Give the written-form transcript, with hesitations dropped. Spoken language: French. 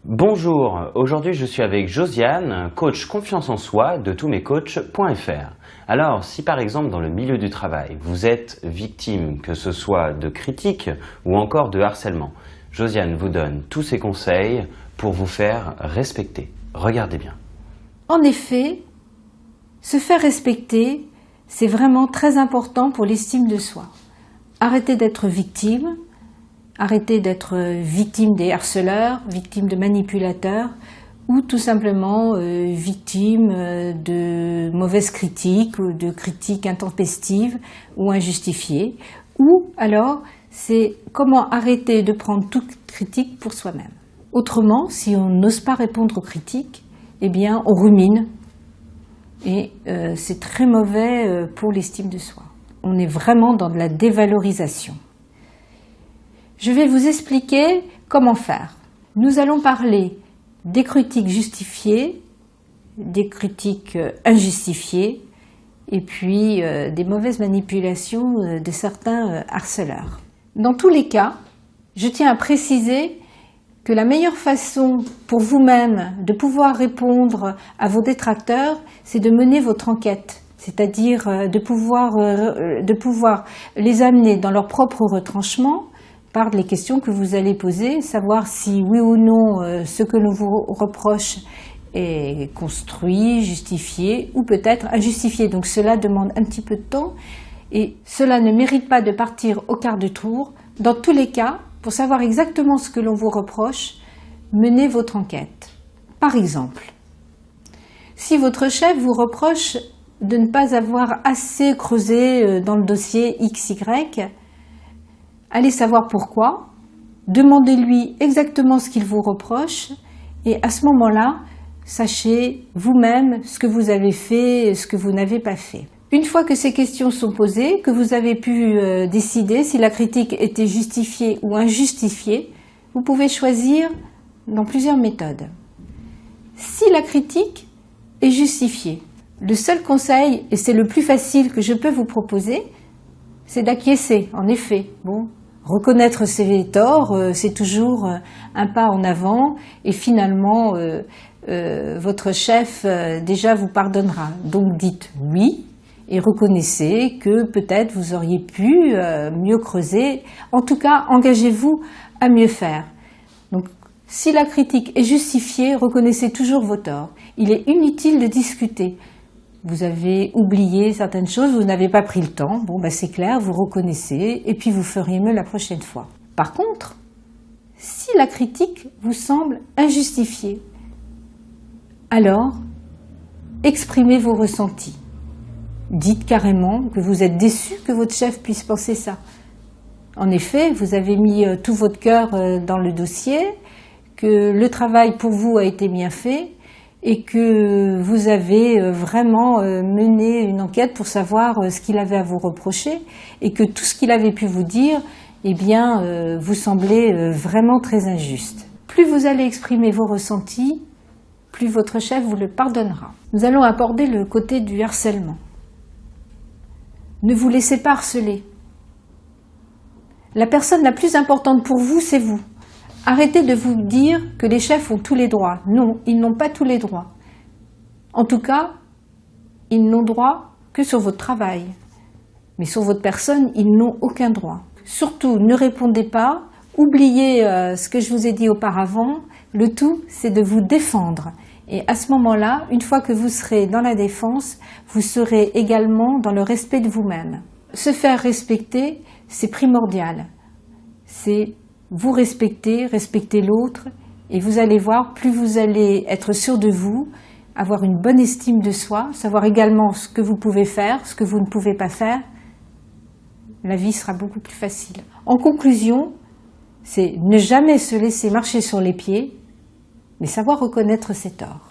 Bonjour, aujourd'hui je suis avec Josiane, coach confiance en soi de tousmescoachs.fr. Alors, si par exemple dans le milieu du travail, vous êtes victime, que ce soit de critiques ou encore de harcèlement, Josiane vous donne tous ses conseils pour vous faire respecter. Regardez bien. En effet, se faire respecter, c'est vraiment très important pour l'estime de soi. Arrêtez d'être victime. Arrêtez d'être victime des harceleurs, victime de manipulateurs ou tout simplement victime de mauvaises critiques ou de critiques intempestives ou injustifiées. Ou alors, c'est comment arrêter de prendre toute critique pour soi-même. Autrement, si on n'ose pas répondre aux critiques, eh bien on rumine et c'est très mauvais pour l'estime de soi. On est vraiment dans de la dévalorisation. Je vais vous expliquer comment faire. Nous allons parler des critiques justifiées, des critiques injustifiées, et puis des mauvaises manipulations de certains harceleurs. Dans tous les cas, je tiens à préciser que la meilleure façon pour vous-même de pouvoir répondre à vos détracteurs, c'est de mener votre enquête, c'est-à-dire de pouvoir les amener dans leur propre retranchement, par les questions que vous allez poser, savoir si oui ou non ce que l'on vous reproche est construit, justifié ou peut-être injustifié. Donc cela demande un petit peu de temps et cela ne mérite pas de partir au quart de tour. Dans tous les cas, pour savoir exactement ce que l'on vous reproche, menez votre enquête. Par exemple, si votre chef vous reproche de ne pas avoir assez creusé dans le dossier XY, allez savoir pourquoi, demandez-lui exactement ce qu'il vous reproche et à ce moment-là, sachez vous-même ce que vous avez fait et ce que vous n'avez pas fait. Une fois que ces questions sont posées, que vous avez pu décider si la critique était justifiée ou injustifiée, vous pouvez choisir dans plusieurs méthodes. Si la critique est justifiée, le seul conseil, et c'est le plus facile que je peux vous proposer, c'est d'acquiescer, en effet. Bon, reconnaître ses torts, c'est toujours un pas en avant et finalement, votre chef déjà vous pardonnera. Donc dites oui et reconnaissez que peut-être vous auriez pu mieux creuser. En tout cas, engagez-vous à mieux faire. Donc, si la critique est justifiée, reconnaissez toujours vos torts. Il est inutile de discuter. Vous avez oublié certaines choses, vous n'avez pas pris le temps, bon ben c'est clair, vous reconnaissez et puis vous feriez mieux la prochaine fois. Par contre, si la critique vous semble injustifiée, alors exprimez vos ressentis. Dites carrément que vous êtes déçu que votre chef puisse penser ça. En effet, vous avez mis tout votre cœur dans le dossier, que le travail pour vous a été bien fait, et que vous avez vraiment mené une enquête pour savoir ce qu'il avait à vous reprocher et que tout ce qu'il avait pu vous dire, eh bien, vous semblait vraiment très injuste. Plus vous allez exprimer vos ressentis, plus votre chef vous le pardonnera. Nous allons aborder le côté du harcèlement. Ne vous laissez pas harceler. La personne la plus importante pour vous, c'est vous. Arrêtez de vous dire que les chefs ont tous les droits. Non, ils n'ont pas tous les droits. En tout cas, ils n'ont droit que sur votre travail. Mais sur votre personne, ils n'ont aucun droit. Surtout, ne répondez pas, oubliez ce que je vous ai dit auparavant. Le tout, c'est de vous défendre. Et à ce moment-là, une fois que vous serez dans la défense, vous serez également dans le respect de vous-même. Se faire respecter, c'est primordial. C'est vous respecter, respecter l'autre, et vous allez voir, plus vous allez être sûr de vous, avoir une bonne estime de soi, savoir également ce que vous pouvez faire, ce que vous ne pouvez pas faire, la vie sera beaucoup plus facile. En conclusion, c'est ne jamais se laisser marcher sur les pieds, mais savoir reconnaître ses torts.